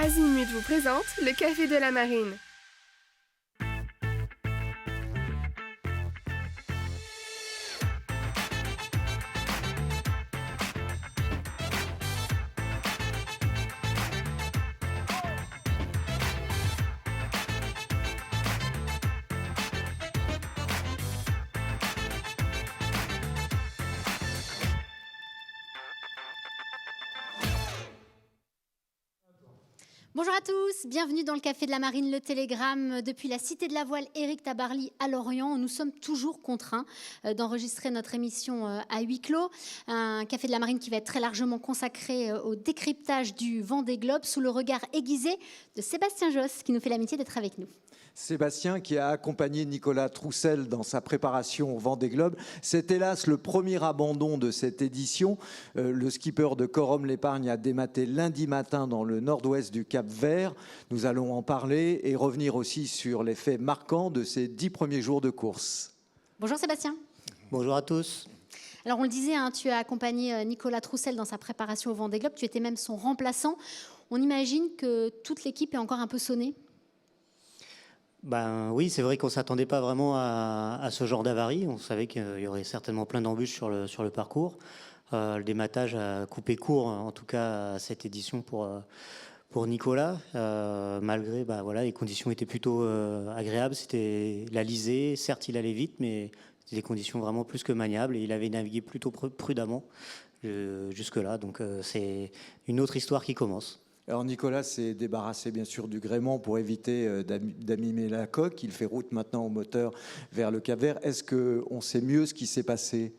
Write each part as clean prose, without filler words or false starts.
Azimut vous présente le Café de la Marine. Bonjour à tous, bienvenue dans le Café de la Marine, le Télégramme. Depuis la Cité de la Voile Éric Tabarly à Lorient, nous sommes toujours contraints d'enregistrer notre émission à huis clos. Un Café de la Marine qui va être très largement consacré au décryptage du Vendée Globe sous le regard aiguisé de Sébastien Josse qui nous fait l'amitié d'être avec nous. Sébastien qui a accompagné Nicolas Troussel dans sa préparation au Vendée Globe. C'est hélas le premier abandon de cette édition. Le skipper de Corom l'Épargne a dématé lundi matin dans le nord-ouest du Cap-Vert. Nous allons en parler et revenir aussi sur les faits marquants de ces 10 premiers jours de course. Bonjour Sébastien. Bonjour à tous. Alors on le disait, tu as accompagné Nicolas Troussel dans sa préparation au Vendée Globe. Tu étais même son remplaçant. On imagine que toute l'équipe est encore un peu sonnée. Ben oui, c'est vrai qu'on ne s'attendait pas vraiment à ce genre d'avarie. On savait qu'il y aurait certainement plein d'embûches sur le parcours. Le dématage a coupé court, en tout cas, à cette édition pour Nicolas. Malgré, les conditions étaient plutôt agréables. C'était l'Alizé. Certes, il allait vite, mais c'était des conditions vraiment plus que maniables. Et il avait navigué plutôt prudemment jusque-là. Donc c'est une autre histoire qui commence. Alors Nicolas s'est débarrassé bien sûr du gréement pour éviter d'abîmer la coque. Il fait route maintenant au moteur vers le Cap-Vert. Est-ce qu'on sait mieux ce qui s'est passé ?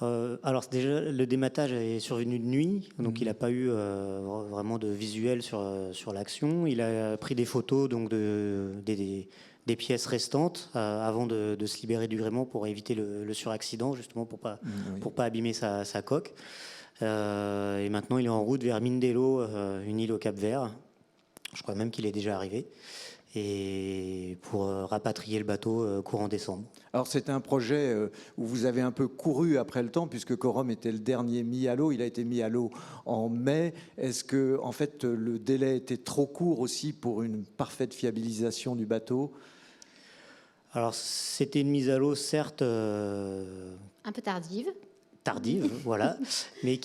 Alors déjà, le dématage est survenu de nuit, donc il n'a pas eu vraiment de visuel sur l'action. Il a pris des photos donc des pièces restantes avant de se libérer du gréement pour éviter le suraccident, justement pour pas abîmer sa coque. Et maintenant, il est en route vers Mindelo, une île au Cap-Vert. Je crois même qu'il est déjà arrivé. Et pour rapatrier le bateau courant décembre. Alors c'est un projet où vous avez un peu couru après le temps puisque Corom était le dernier mis à l'eau. Il a été mis à l'eau en mai. Est-ce que en fait le délai était trop court aussi pour une parfaite fiabilisation du bateau ? Alors c'était une mise à l'eau certes Un peu tardive, voilà, mais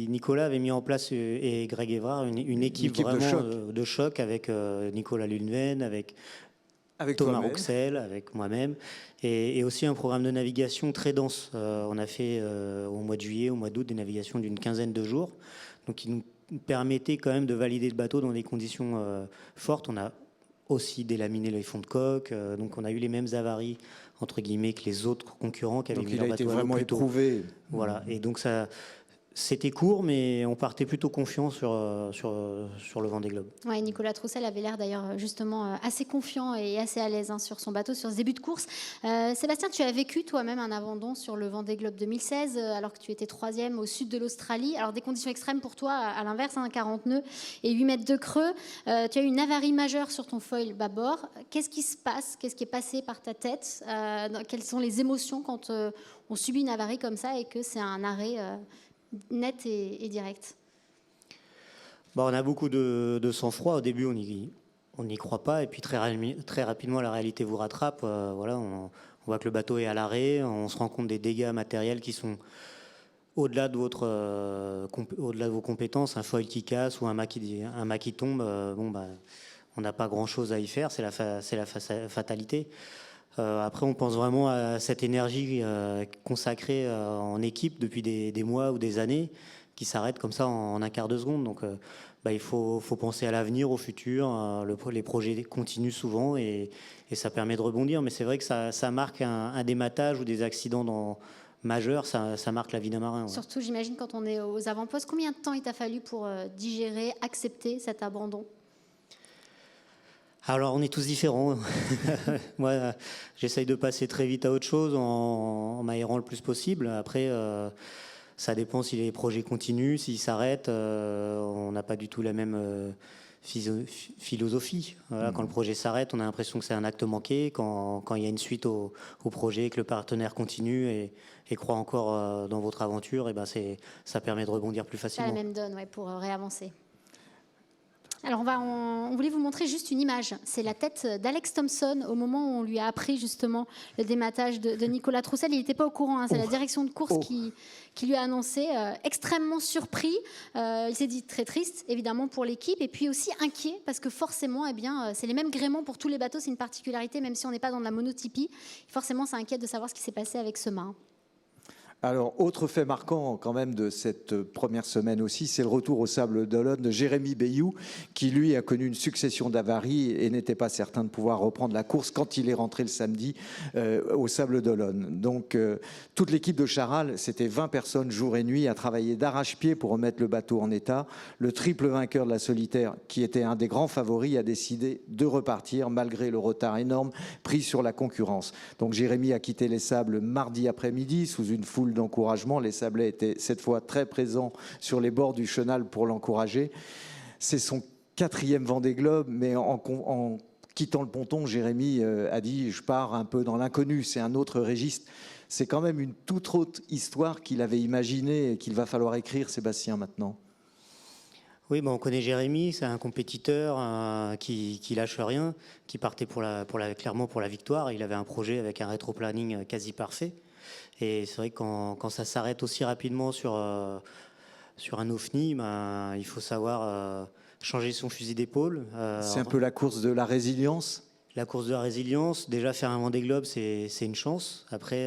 Nicolas avait mis en place et Greg Évrard une équipe vraiment de choc avec Nicolas Lundven, avec Thomas Rouxel, avec moi-même, et aussi un programme de navigation très dense. On a fait au mois de juillet, au mois d'août, des navigations d'une quinzaine de jours, donc qui nous permettait quand même de valider le bateau dans des conditions fortes. On a aussi délaminé les fonds de coque, donc on a eu les mêmes avaries entre guillemets que les autres concurrents qui avaient mis leur bateau. Donc il a été vraiment éprouvé. Voilà, et donc ça, c'était court, mais on partait plutôt confiant sur le Vendée Globe. Ouais, Nicolas Troussel avait l'air d'ailleurs justement assez confiant et assez à l'aise sur son bateau, sur ce début de course. Sébastien, tu as vécu toi-même un abandon sur le Vendée Globe 2016, alors que tu étais 3e au sud de l'Australie. Alors des conditions extrêmes pour toi, à l'inverse, 40 nœuds et 8 mètres de creux. Tu as eu une avarie majeure sur ton foil bâbord. Qu'est-ce qui se passe ? Qu'est-ce qui est passé par ta tête ? Quelles sont les émotions quand on subit une avarie comme ça et que c'est un arrêt net et direct? On a beaucoup de sang-froid. Au début, on n'y croit pas. Et puis très rapidement, la réalité vous rattrape. On voit que le bateau est à l'arrêt. On se rend compte des dégâts matériels qui sont au-delà de vos compétences. Un foil qui casse ou un mât qui tombe, on n'a pas grand-chose à y faire. C'est la fatalité. Après, on pense vraiment à cette énergie consacrée en équipe depuis des mois ou des années qui s'arrête comme ça en un quart de seconde. Donc, il faut penser à l'avenir, au futur. Les projets continuent souvent et ça permet de rebondir. Mais c'est vrai que ça marque un dématage ou des accidents majeurs. Ça marque la vie d'un marin. Ouais. Surtout, j'imagine, quand on est aux avant-postes. Combien de temps il t'a fallu pour digérer, accepter cet abandon ? Alors, on est tous différents. Moi, j'essaye de passer très vite à autre chose en m'aérant le plus possible. Après, ça dépend si les projets continuent, s'ils s'arrêtent. On n'a pas du tout la même philosophie. Voilà, quand le projet s'arrête, on a l'impression que c'est un acte manqué. Quand il y a une suite au projet, que le partenaire continue et croit encore dans votre aventure, ça permet de rebondir plus facilement. C'est la même donne pour réavancer. Alors on voulait vous montrer juste une image. C'est la tête d'Alex Thompson au moment où on lui a appris justement le dématage de Nicolas Troussel. Il n'était pas au courant, hein. C'est la direction de course qui lui a annoncé. Extrêmement surpris. Il s'est dit très triste évidemment pour l'équipe et puis aussi inquiet parce que forcément c'est les mêmes gréements pour tous les bateaux. C'est une particularité même si on n'est pas dans de la monotypie. Forcément ça inquiète de savoir ce qui s'est passé avec ce mât. Alors, autre fait marquant quand même de cette première semaine aussi, c'est le retour au Sable d'Olonne de Jérémy Bayou, qui lui a connu une succession d'avaries et n'était pas certain de pouvoir reprendre la course quand il est rentré le samedi au Sable d'Olonne. Donc, toute l'équipe de Charal, c'était 20 personnes jour et nuit à travailler d'arrache-pied pour remettre le bateau en état. Le triple vainqueur de la solitaire, qui était un des grands favoris, a décidé de repartir malgré le retard énorme pris sur la concurrence. Donc, Jérémy a quitté les Sables mardi après-midi sous une foule d'encouragement. Les Sablais étaient cette fois très présents sur les bords du chenal pour l'encourager. C'est son 4e Vendée Globe, mais en quittant le ponton, Jérémy a dit « je pars un peu dans l'inconnu, c'est un autre registre ». C'est quand même une toute autre histoire qu'il avait imaginée et qu'il va falloir écrire, Sébastien, maintenant. Oui, on connaît Jérémy, c'est un compétiteur qui lâche rien, qui partait clairement pour la victoire. Il avait un projet avec un rétro-planning quasi parfait. Et c'est vrai que quand ça s'arrête aussi rapidement sur un OFNI, il faut savoir changer son fusil d'épaule. C'est un peu la course de la résilience. La course de la résilience, déjà faire un Vendée Globe, c'est une chance. Après,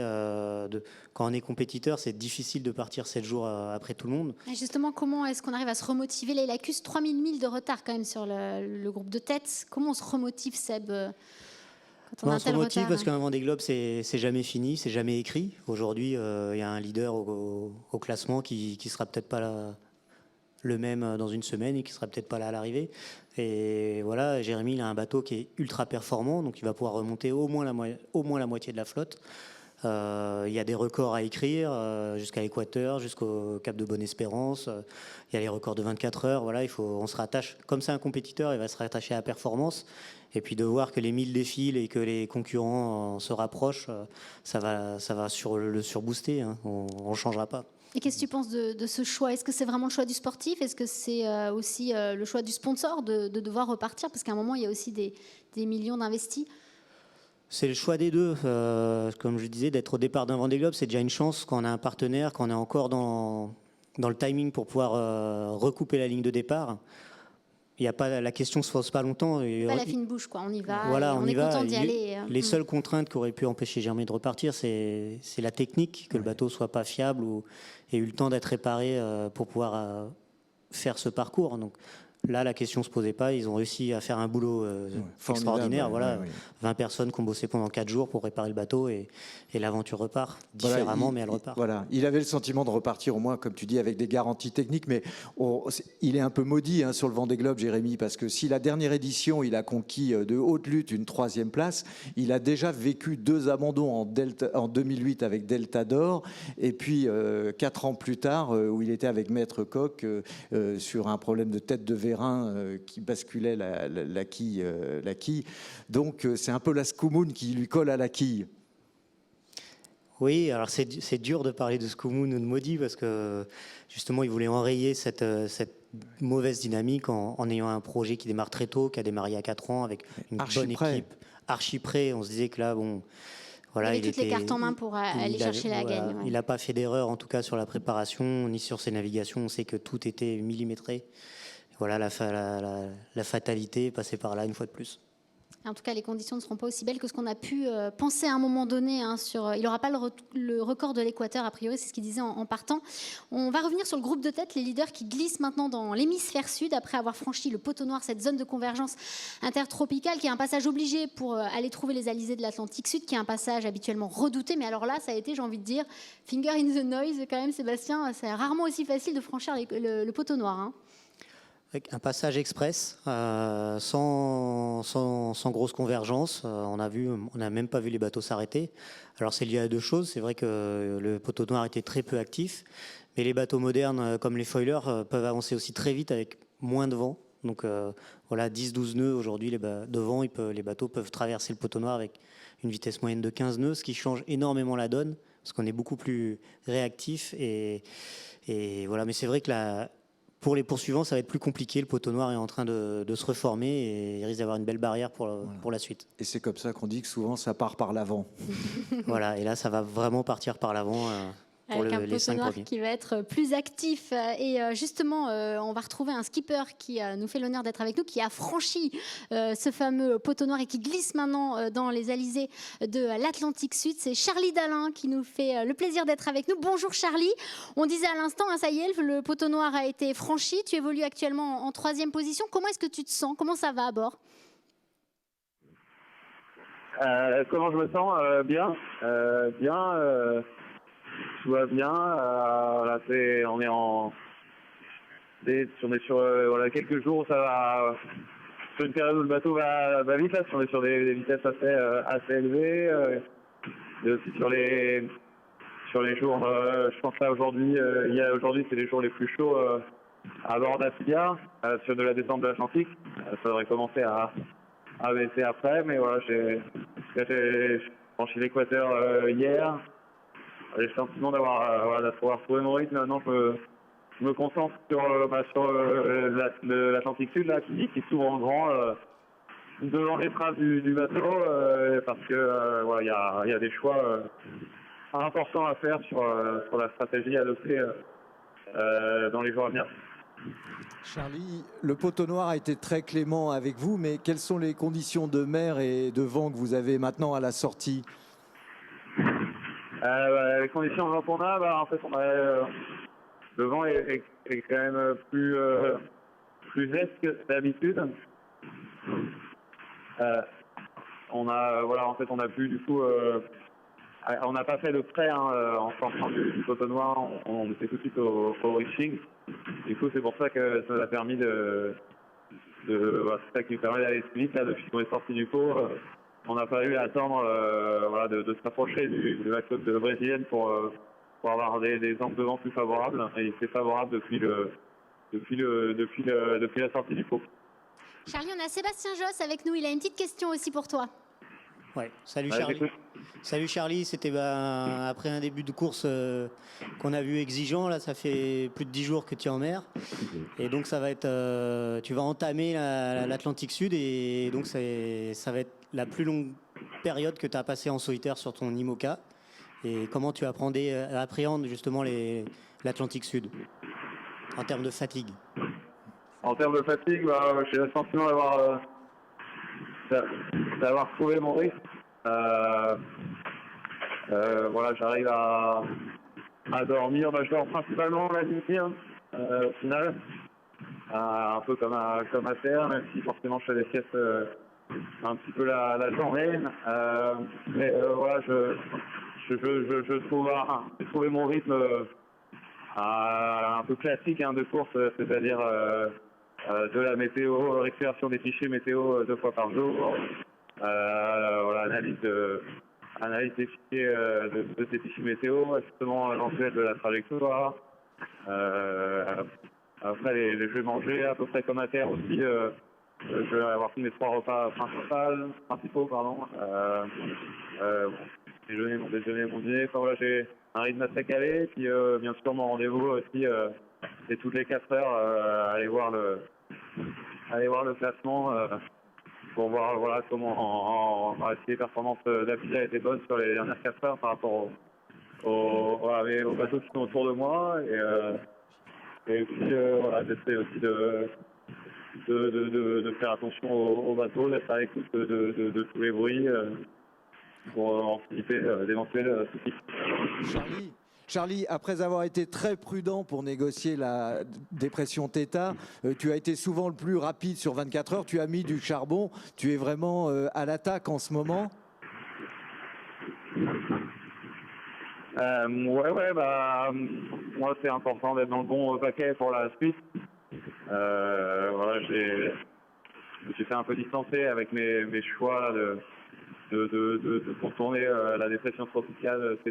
quand on est compétiteur, c'est difficile de partir 7 jours après tout le monde. Et justement, comment est-ce qu'on arrive à se remotiver? Là, il accuse 3000 milles de retard quand même sur le groupe de tête. Comment on se remotive, Seb, quand on se remotive parce qu'un Vendée Globe, c'est jamais fini, c'est jamais écrit. Aujourd'hui, il y a un leader au classement qui sera peut-être pas là, le même dans une semaine et qui sera peut-être pas là à l'arrivée. Et voilà, Jérémy, il a un bateau qui est ultra performant, donc il va pouvoir remonter au moins la moitié de la flotte. Il y a des records à écrire jusqu'à l'Équateur, jusqu'au Cap de Bonne-Espérance. Il y a les records de 24 heures. Voilà, on se rattache. Comme c'est un compétiteur, il va se rattacher à la performance. Et puis de voir que les 1000 défilent et que les concurrents se rapprochent, ça va le surbooster. Hein. On ne changera pas. Et qu'est-ce que tu penses de ce choix? Est-ce que c'est vraiment le choix du sportif? Est-ce que c'est aussi le choix du sponsor de devoir repartir? Parce qu'à un moment, il y a aussi des millions d'investis. C'est le choix des deux. Comme je disais, d'être au départ d'un Vendée Globe, c'est déjà une chance quand on a un partenaire, quand on est encore dans le timing pour pouvoir recouper la ligne de départ. La question ne se pose pas longtemps. Pas la fine bouche, quoi. On y va. Voilà, on est content d'y aller. Les seules contraintes qui auraient pu empêcher Jérémy de repartir, c'est la technique, que le bateau soit pas fiable et eu le temps d'être réparé pour pouvoir faire ce parcours. Donc là, la question ne se posait pas. Ils ont réussi à faire un boulot extraordinaire. Voilà, 20 personnes qui ont bossé pendant 4 jours pour réparer le bateau et l'aventure repart différemment, mais elle repart. Voilà, il avait le sentiment de repartir au moins, comme tu dis, avec des garanties techniques, mais il est un peu maudit sur le Vendée Globe, Jérémy, parce que si la dernière édition, il a conquis de haute lutte une 3e place, il a déjà vécu 2 abandons en 2008 avec Delta d'Or, et puis 4 ans plus tard, où il était avec Maître Coq sur un problème de tête de vérin qui basculait la quille. Donc c'est un peu la Scoumoun qui lui colle à la quille. Oui, alors c'est dur de parler de Scoumoun ou de Maudit parce que justement il voulait enrayer cette mauvaise dynamique en ayant un projet qui démarre très tôt, qui a démarré il y a 4 ans avec une bonne équipe, archi prêt. On se disait que là, voilà, il avait toutes les cartes en main pour aller chercher la gagne. Ouais. Il n'a pas fait d'erreur, en tout cas sur la préparation ni sur ses navigations. On sait que tout était millimétré. Voilà, la fatalité est passée par là une fois de plus. En tout cas, les conditions ne seront pas aussi belles que ce qu'on a pu penser à un moment donné. Il n'aura pas le record de l'Équateur, a priori, c'est ce qu'il disait en partant. On va revenir sur le groupe de tête, les leaders qui glissent maintenant dans l'hémisphère sud après avoir franchi le poteau noir, cette zone de convergence intertropicale qui est un passage obligé pour aller trouver les alizés de l'Atlantique Sud, qui est un passage habituellement redouté. Mais alors là, ça a été, j'ai envie de dire, finger in the noise quand même, Sébastien. C'est rarement aussi facile de franchir le poteau noir. Hein. Avec un passage express, sans grosse convergence. On n'a même pas vu les bateaux s'arrêter. Alors c'est lié à 2 choses. C'est vrai que le poteau noir était très peu actif, mais les bateaux modernes, comme les foilers, peuvent avancer aussi très vite avec moins de vent. Donc voilà, 10-12 nœuds aujourd'hui de vent, les bateaux peuvent traverser le poteau noir avec une vitesse moyenne de 15 nœuds, ce qui change énormément la donne, parce qu'on est beaucoup plus réactif. Et voilà, mais c'est vrai que Pour les poursuivants, ça va être plus compliqué. Le poteau noir est en train de se reformer et il risque d'avoir une belle barrière pour la suite. Et c'est comme ça qu'on dit que souvent ça part par l'avant. Voilà, et là, ça va vraiment partir par l'avant pour Avec un les poteau 5 noir premiers. qui va être plus actif. Et justement, on va retrouver un skipper qui nous fait l'honneur d'être avec nous, qui a franchi ce fameux poteau noir et qui glisse maintenant dans les alizés de l'Atlantique Sud. C'est Charlie Dalin qui nous fait le plaisir d'être avec nous. Bonjour Charlie. On disait à l'instant, hein, ça y est, le poteau noir a été franchi. Tu évolues actuellement en 3e position. Comment est-ce que tu te sens? Comment ça va à bord? Comment je me sens? Bien. Tout va bien. Là, on est sur voilà, quelques jours, ça va. Sur une période où le bateau va vite, là, on est sur des vitesses assez élevées. Et aussi sur les jours, je pense là aujourd'hui, aujourd'hui c'est les jours les plus chauds à bord d'Aspilia, sur de la descente de l'Atlantique. Ça devrait commencer à baisser après, mais voilà, j'ai franchi l'équateur hier. J'ai le sentiment d'avoir trouvé mon rythme. Maintenant, je me concentre sur l'Atlantique Sud là, qui s'ouvre en grand devant l'étrave du bateau, parce que voilà, il y a des choix importants à faire sur la stratégie adoptée dans les jours à venir. Charlie, le poteau noir a été très clément avec vous, mais quelles sont les conditions de mer et de vent que vous avez maintenant à la sortie? Les conditions de vent qu'on a, en fait, le vent est quand même plus est que d'habitude. On a pu du coup, on n'a pas fait de prêt en sortant du poteau noir. On était tout de suite au reaching. Du coup, c'est pour ça que ça nous a permis c'est ça qui nous permet d'aller plus vite là depuis qu'on est sorti du pot. On n'a pas eu à attendre de se rapprocher de la côte brésilienne pour avoir des angles de vent plus favorables. Et c'est favorable depuis la sortie du pot. Charlie, on a Sébastien Josse avec nous. Il a une petite question aussi pour toi. Ouais. Salut Charlie. Salut Charlie, c'était après un début de course qu'on a vu exigeant. Là, ça fait plus de 10 jours que tu es en mer. Et donc, ça va être, tu vas entamer l'Atlantique Sud. Et donc, ça va être la plus longue période que tu as passée en solitaire sur ton IMOCA. Et comment tu appréhendes justement l'Atlantique Sud en termes de fatigue? En termes de fatigue, j'ai le sentiment d'avoir trouvé mon rythme. Voilà, j'arrive à dormir. Je dors principalement la nuit, au final. Un peu comme à terre, même si forcément je fais des siestes un petit peu la journée. Mais voilà, je trouve j'ai trouvé mon rythme un peu classique de course, c'est-à-dire de la météo, récupération des fichiers météo 2 fois par jour. Voilà, analyse des fichiers de ces fichiers météo, ajustement éventuel de la trajectoire. Après, je vais manger à peu près comme à terre aussi. Je vais avoir pris mes 3 repas principaux. Mon déjeuner, mon dîner. Enfin, voilà, j'ai un rythme assez calé. Puis bien sûr, mon rendez-vous aussi, c'est toutes les 4 heures aller voir le classement pour voir voilà comment si les performances d'Apilia étaient bonnes sur les dernières 4 heures par rapport aux bateaux qui sont autour de moi. Et puis voilà, j'essaie aussi de faire attention aux bateaux, d'être à l'écoute de tous les bruits pour anticiper d'éventuels soucis. Charlie, après avoir été très prudent pour négocier la dépression θ, tu as été souvent le plus rapide sur 24 heures. Tu as mis du charbon. Tu es vraiment à l'attaque en ce moment. Moi c'est important d'être dans le bon paquet pour la suite. Voilà, je me suis fait un peu distancer avec mes choix là, de contourner la dépression tropicale θ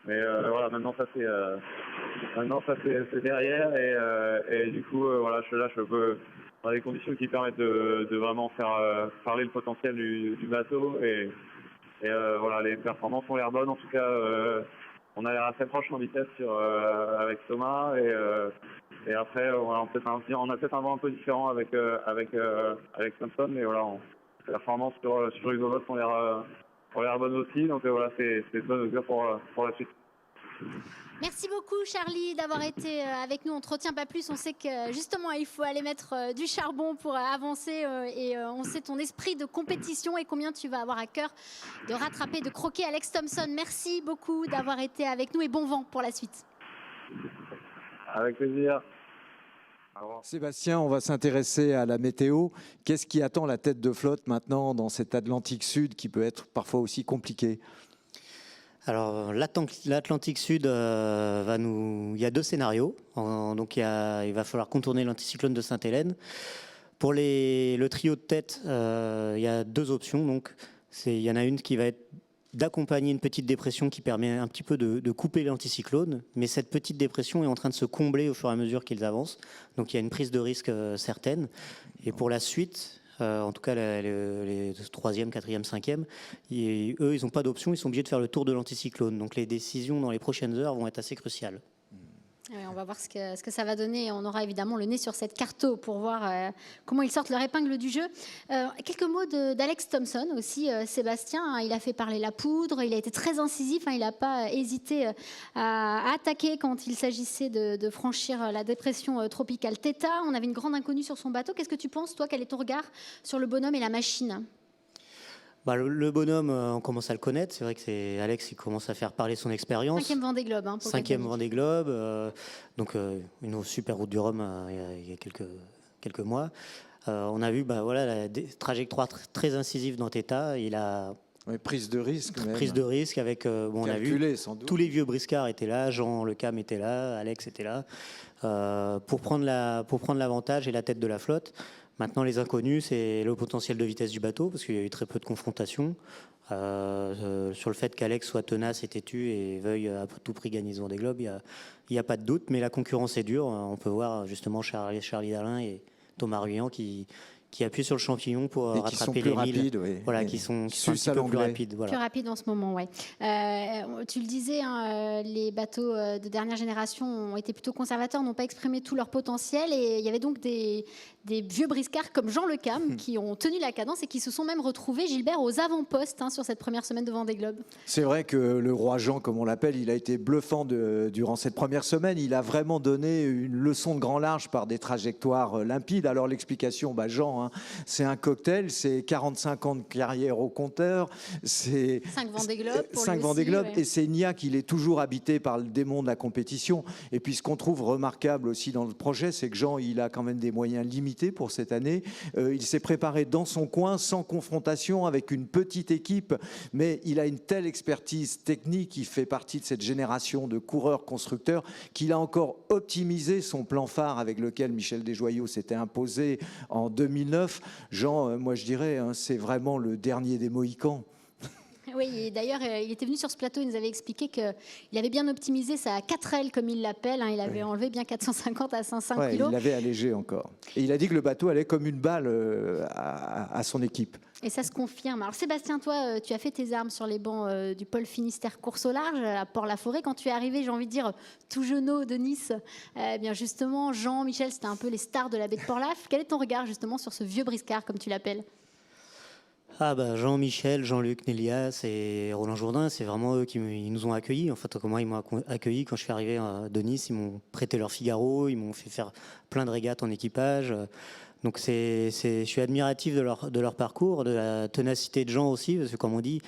mais voilà, maintenant ça c'est derrière et du coup voilà, je peux dans des conditions qui permettent de vraiment faire parler le potentiel du bateau et voilà, les performances ont l'air bonnes. En tout cas, on a l'air assez proche en vitesse avec Thomas Et après, voilà, on a peut-être un vent un peu différent avec Thompson, mais voilà, les performances sur Isobot ont l'air bonnes aussi. Donc voilà, c'est une bonne augure pour la suite. Merci beaucoup Charlie d'avoir été avec nous. On ne te retient pas plus. On sait que justement il faut aller mettre du charbon pour avancer et on sait ton esprit de compétition et combien tu vas avoir à cœur de rattraper, de croquer Alex Thompson. Merci beaucoup d'avoir été avec nous et bon vent pour la suite. Avec plaisir. Sébastien, on va s'intéresser à la météo. Qu'est-ce qui attend la tête de flotte maintenant dans cet Atlantique Sud qui peut être parfois aussi compliqué ? Alors, l'Atlantique Sud, il y a 2 scénarios. Donc, il va falloir contourner l'anticyclone de Sainte-Hélène. Pour le trio de tête, il y a 2 options. Donc, il y en a une qui va être d'accompagner une petite dépression qui permet un petit peu de couper l'anticyclone. Mais cette petite dépression est en train de se combler au fur et à mesure qu'ils avancent. Donc, il y a une prise de risque certaine. Et pour la suite... en tout cas, les 3e, 4e, 5e, eux, ils n'ont pas d'option, ils sont obligés de faire le tour de l'anticyclone. Donc les décisions dans les prochaines heures vont être assez cruciales. Ouais, on va voir ce que ça va donner. On aura évidemment le nez sur cette carto pour voir comment ils sortent leur épingle du jeu. Quelques mots d'Alex Thompson aussi, Sébastien. Hein, il a fait parler la poudre, il a été très incisif, hein, il n'a pas hésité à attaquer quand il s'agissait de franchir la dépression tropicale Theta. On avait une grande inconnue sur son bateau. Qu'est-ce que tu penses, toi? Quel est ton regard sur le bonhomme et la machine? Le bonhomme, on commence à le connaître. C'est vrai que c'est Alex, il commence à faire parler son expérience. 5e Vendée Globe. Hein, 5e Vendée Globe. Donc une super route du Rhum il y a quelques mois. On a vu la trajectoire très incisive dans Theta. Il a prise de risque. Prise de risque avec, on a vu, tous les vieux briscards étaient là, Jean Lecam était là, Alex était là, pour prendre l'avantage et la tête de la flotte. Maintenant, les inconnus, c'est le potentiel de vitesse du bateau, parce qu'il y a eu très peu de confrontations. Sur le fait qu'Alex soit tenace et têtu et veuille à tout prix gagner ce Vendée Globe, il n'y a pas de doute, mais la concurrence est dure. On peut voir justement Charlie Dalin et Thomas Ruyant qui appuient sur le champignon pour rattraper les milles. Oui. Voilà, qui sont un petit peu plus rapides. Voilà. Plus rapides en ce moment, ouais. Tu le disais, hein, les bateaux de dernière génération ont été plutôt conservateurs, n'ont pas exprimé tout leur potentiel, et il y avait donc des vieux briscards comme Jean Lecam qui ont tenu la cadence et qui se sont même retrouvés, Gilbert, aux avant-postes sur cette première semaine de Vendée Globe. C'est vrai que le roi Jean, comme on l'appelle, il a été bluffant durant cette première semaine. Il a vraiment donné une leçon de grand large par des trajectoires limpides. Alors l'explication, Jean, hein, c'est un cocktail, c'est 45 ans de carrière au compteur, c'est 5 Vendée Globe pour 5 lui Vendée aussi, Globe, ouais. et c'est Niac, il est toujours habité par le démon de la compétition. Et puis ce qu'on trouve remarquable aussi dans le projet, c'est que Jean, il a quand même des moyens limités pour cette année. Il s'est préparé dans son coin, sans confrontation, avec une petite équipe, mais il a une telle expertise technique, il fait partie de cette génération de coureurs constructeurs, qu'il a encore optimisé son plan phare avec lequel Michel Desjoyaux s'était imposé en 2009. Jean, moi je dirais, hein, c'est vraiment le dernier des Mohicans. Oui, et d'ailleurs, il était venu sur ce plateau, il nous avait expliqué qu'il avait bien optimisé sa 4L, comme il l'appelle. Hein, il avait enlevé bien 450 à 500 kilos. Il l'avait allégé encore. Et il a dit que le bateau allait comme une balle à son équipe. Et ça se confirme. Alors Sébastien, toi, tu as fait tes armes sur les bancs du pôle Finistère course au large, à Port-la-Forêt. Quand tu es arrivé, j'ai envie de dire, tout jeuneau de Nice, bien justement, Jean, Michel, c'était un peu les stars de la baie de Port-Laf. Quel est ton regard justement sur ce vieux briscard, comme tu l'appelles ? Jean-Michel, Jean-Luc Nélias et Roland Jourdain, c'est vraiment eux qui nous ont accueillis. En fait, moi, ils m'ont accueilli quand je suis arrivé de Nice. Ils m'ont prêté leur Figaro, ils m'ont fait faire plein de régates en équipage. Donc, je suis admiratif de leur parcours, de la ténacité de Jean aussi, parce que comme on dit,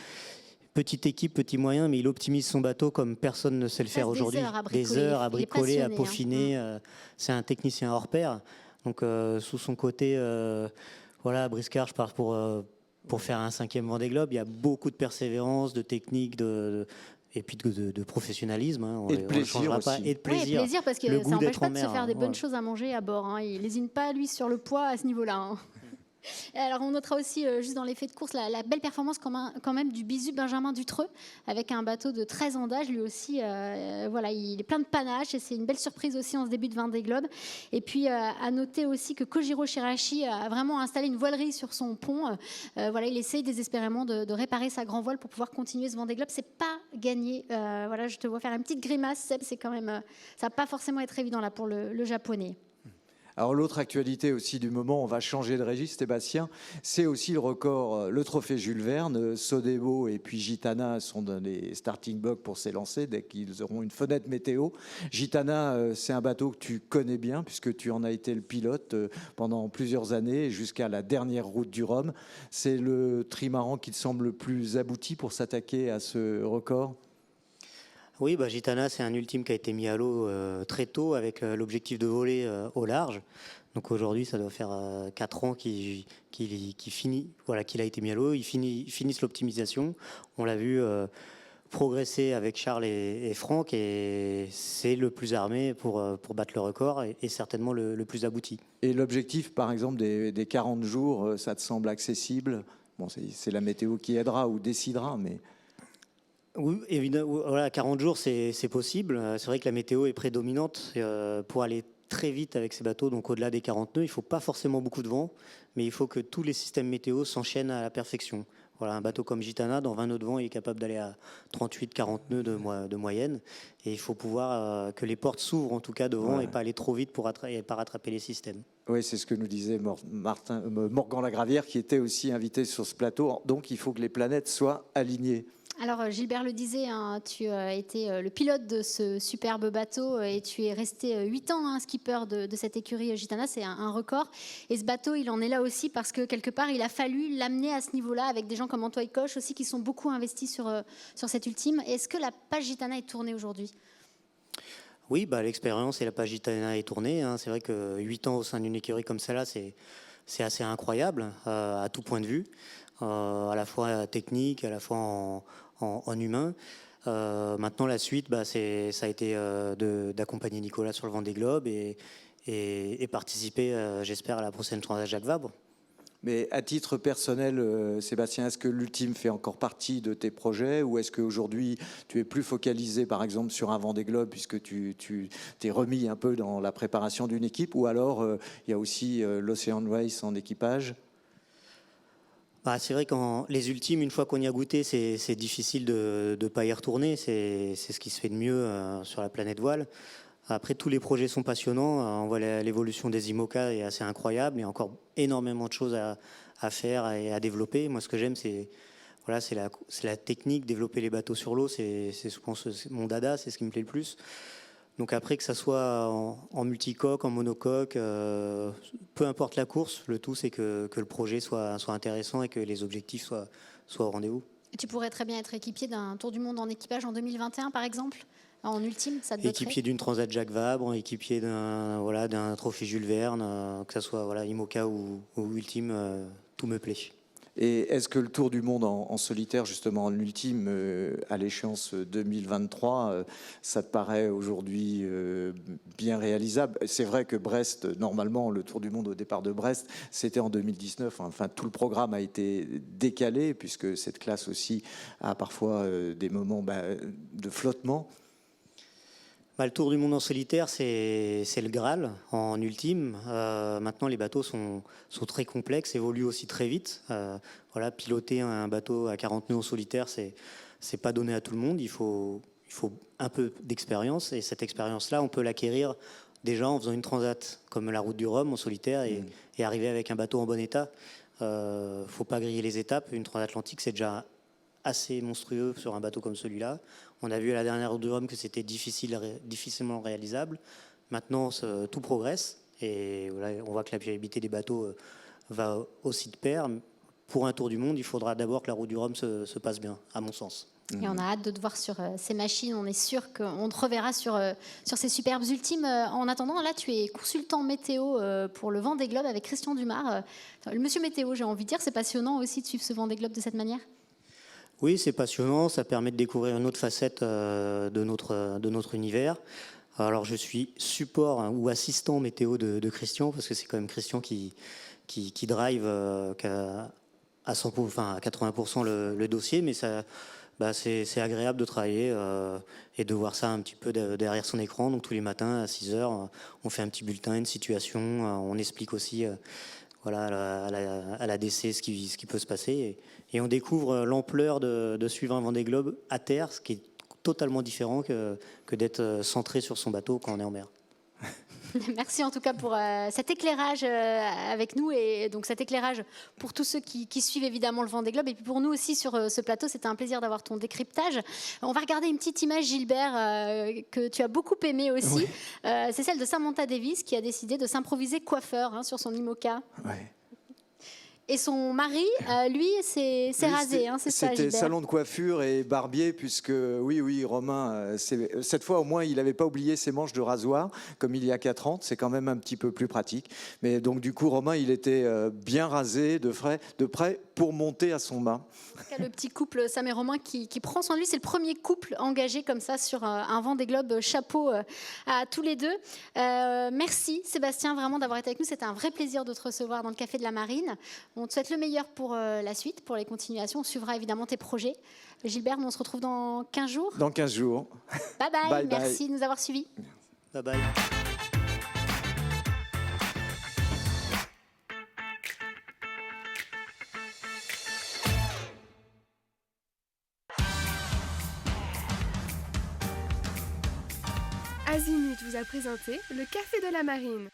petite équipe, petit moyen, mais il optimise son bateau comme personne ne sait le faire aujourd'hui. Des heures à bricoler, à peaufiner. C'est un technicien hors pair. Donc, sous son côté, briscard, je pars pour faire un 5e Vendée Globe. Il y a beaucoup de persévérance, de technique, et puis de professionnalisme. Hein. Et de plaisir aussi. Et de plaisir. Ouais, plaisir parce que le ça goût n'empêche d'être pas en de mer, se faire des bonnes choses à manger à bord. Hein. Il n'hésite pas, lui, sur le poids à ce niveau-là. Hein. Alors, on notera aussi, juste dans l'effet de course, la belle performance quand même du bisu Benjamin Dutreux, avec un bateau de 13 ans d'âge. Lui aussi, voilà, il est plein de panache et c'est une belle surprise aussi en ce début de Vendée Globe. Et puis, à noter aussi que Kojiro Shirashi a vraiment installé une voilerie sur son pont. Voilà, il essaye désespérément de réparer sa grand voile pour pouvoir continuer ce Vendée Globe. C'est pas gagné. Voilà, je te vois faire une petite grimace, Seb. C'est quand même, ça va pas forcément être évident là pour le japonais. Alors l'autre actualité aussi du moment, on va changer de registre, Sébastien, c'est aussi le record, le trophée Jules Verne. Sodebo et puis Gitana sont dans les starting blocks pour s'élancer dès qu'ils auront une fenêtre météo. Gitana, c'est un bateau que tu connais bien puisque tu en as été le pilote pendant plusieurs années jusqu'à la dernière route du Rhum. C'est le trimaran qui te semble le plus abouti pour s'attaquer à ce record? Oui, Gitana, c'est un ultime qui a été mis à l'eau très tôt avec l'objectif de voler au large. Donc aujourd'hui, ça doit faire 4 ans qu'il finit, voilà, qu'il a été mis à l'eau. Ils finissent l'optimisation. On l'a vu progresser avec Charles et Franck, et c'est le plus armé pour battre le record et certainement le plus abouti. Et l'objectif, par exemple, des 40 jours, ça te semble accessible? Bon, c'est la météo qui aidera ou décidera, mais... Oui, évidemment, voilà, 40 jours, c'est possible. C'est vrai que la météo est prédominante pour aller très vite avec ces bateaux. Donc au-delà des 40 nœuds, il ne faut pas forcément beaucoup de vent, mais il faut que tous les systèmes météo s'enchaînent à la perfection. Voilà, un bateau comme Gitana, dans 20 nœuds de vent, il est capable d'aller à 38-40 nœuds de moyenne. Et il faut pouvoir que les portes s'ouvrent en tout cas devant, et pas aller trop vite et pas rattraper les systèmes. Oui, c'est ce que nous disait Morgan Lagravière, qui était aussi invité sur ce plateau. Donc il faut que les planètes soient alignées. Alors Gilbert le disait, hein, tu as été le pilote de ce superbe bateau et tu es resté 8 ans skipper de cette écurie Gitana, c'est un record. Et ce bateau, il en est là aussi parce que quelque part, il a fallu l'amener à ce niveau-là avec des gens comme Antoine Coche aussi qui sont beaucoup investis sur cet ultime. Est-ce que la page Gitana est tournée aujourd'hui ? Oui, l'expérience et la page Gitana est tournée. C'est vrai que 8 ans au sein d'une écurie comme celle-là, c'est assez incroyable à tout point de vue. À la fois technique, à la fois en humain. Maintenant, la suite, ça a été d'accompagner Nicolas sur le Vendée Globe et participer, j'espère, à la prochaine Transat Jacques Vabre. Mais à titre personnel, Sébastien, est-ce que l'ultime fait encore partie de tes projets, ou est-ce qu'aujourd'hui tu es plus focalisé par exemple sur un Vendée Globe puisque tu t'es remis un peu dans la préparation d'une équipe, ou alors il y a aussi l'Ocean Race en équipage? C'est vrai que les ultimes, une fois qu'on y a goûté, c'est difficile de ne pas y retourner. C'est ce qui se fait de mieux sur la planète voile. Après, tous les projets sont passionnants. On voit l'évolution des IMOCA est assez incroyable. Il y a encore énormément de choses à faire et à développer. Moi, ce que j'aime, c'est la technique, développer les bateaux sur l'eau. C'est mon dada, c'est ce qui me plaît le plus. Donc après, que ça soit en multicoque, en monocoque, peu importe la course, le tout c'est que le projet soit intéressant et que les objectifs soient au rendez-vous. Tu pourrais très bien être équipier d'un Tour du Monde en équipage en 2021 par exemple, en ultime, ça te botterait ? Équipier d'une Transat Jacques Vabre, équipier d'un trophée Jules Verne, que ça soit IMOCA ou ultime, tout me plaît. Et est-ce que le Tour du Monde en solitaire, justement en ultime, à l'échéance 2023, ça te paraît aujourd'hui bien réalisable? C'est vrai que Brest, normalement, le Tour du Monde au départ de Brest, c'était en 2019. Enfin, tout le programme a été décalé, puisque cette classe aussi a parfois des moments de flottement. Le Tour du Monde en solitaire, c'est le Graal en ultime. Maintenant, les bateaux sont très complexes, évoluent aussi très vite. Piloter un bateau à 40 nœuds en solitaire, c'est pas donné à tout le monde. Il faut un peu d'expérience, et cette expérience-là, on peut l'acquérir déjà en faisant une transat comme la Route du Rhum en solitaire et arriver avec un bateau en bon état. Faut pas griller les étapes. Une transatlantique, c'est déjà assez monstrueux sur un bateau comme celui-là. On a vu à la dernière Route du Rhum que c'était difficilement réalisable. Maintenant, tout progresse, et on voit que la fiabilité des bateaux va aussi de pair. Pour un Tour du Monde, il faudra d'abord que la Route du Rhum se passe bien, à mon sens. Et on a hâte de te voir sur ces machines. On est sûr qu'on te reverra sur ces superbes ultimes. En attendant, là, tu es consultant météo pour le Vendée Globe avec Christian Dumars. Le monsieur météo, j'ai envie de dire, c'est passionnant aussi de suivre ce Vendée Globe de cette manière. Oui, c'est passionnant, ça permet de découvrir une autre facette de notre univers. Alors je suis support ou assistant météo de Christian, parce que c'est quand même Christian qui qui drive à 100%, enfin à 80% le dossier, mais ça, c'est agréable de travailler et de voir ça un petit peu derrière son écran. Donc tous les matins à 6 heures, on fait un petit bulletin, une situation, on explique aussi voilà, à la DC ce qui peut se passer. Et on découvre l'ampleur de suivre un Vendée Globe à terre, ce qui est totalement différent que d'être centré sur son bateau quand on est en mer. Merci en tout cas pour cet éclairage avec nous et donc cet éclairage pour tous ceux qui suivent évidemment le Vendée Globe et puis pour nous aussi sur ce plateau. C'était un plaisir d'avoir ton décryptage. On va regarder une petite image, Gilbert, que tu as beaucoup aimé aussi. Oui. C'est celle de Samantha Davis qui a décidé de s'improviser coiffeur sur son IMOCA. Ouais. Et son mari, lui, s'est rasé, c'est ça, C'était Gilbert. salon de coiffure et barbier, puisque oui, Romain, cette fois au moins, il n'avait pas oublié ses manches de rasoir, comme il y a 4 ans. C'est quand même un petit peu plus pratique. Mais donc du coup, Romain, il était bien rasé, de près, pour monter à son mât. Le petit couple Sam et Romain qui prend soin de lui, c'est le premier couple engagé comme ça sur un Vendée Globe. Chapeau à tous les deux. Merci Sébastien vraiment d'avoir été avec nous. C'était un vrai plaisir de te recevoir dans le Café de la Marine. On te souhaite le meilleur pour la suite, pour les continuations. On suivra évidemment tes projets. Gilbert, on se retrouve dans 15 jours. Dans 15 jours. Bye bye. Bye bye. Merci de nous avoir suivis. Bye bye. Azimut vous a présenté le Café de la Marine.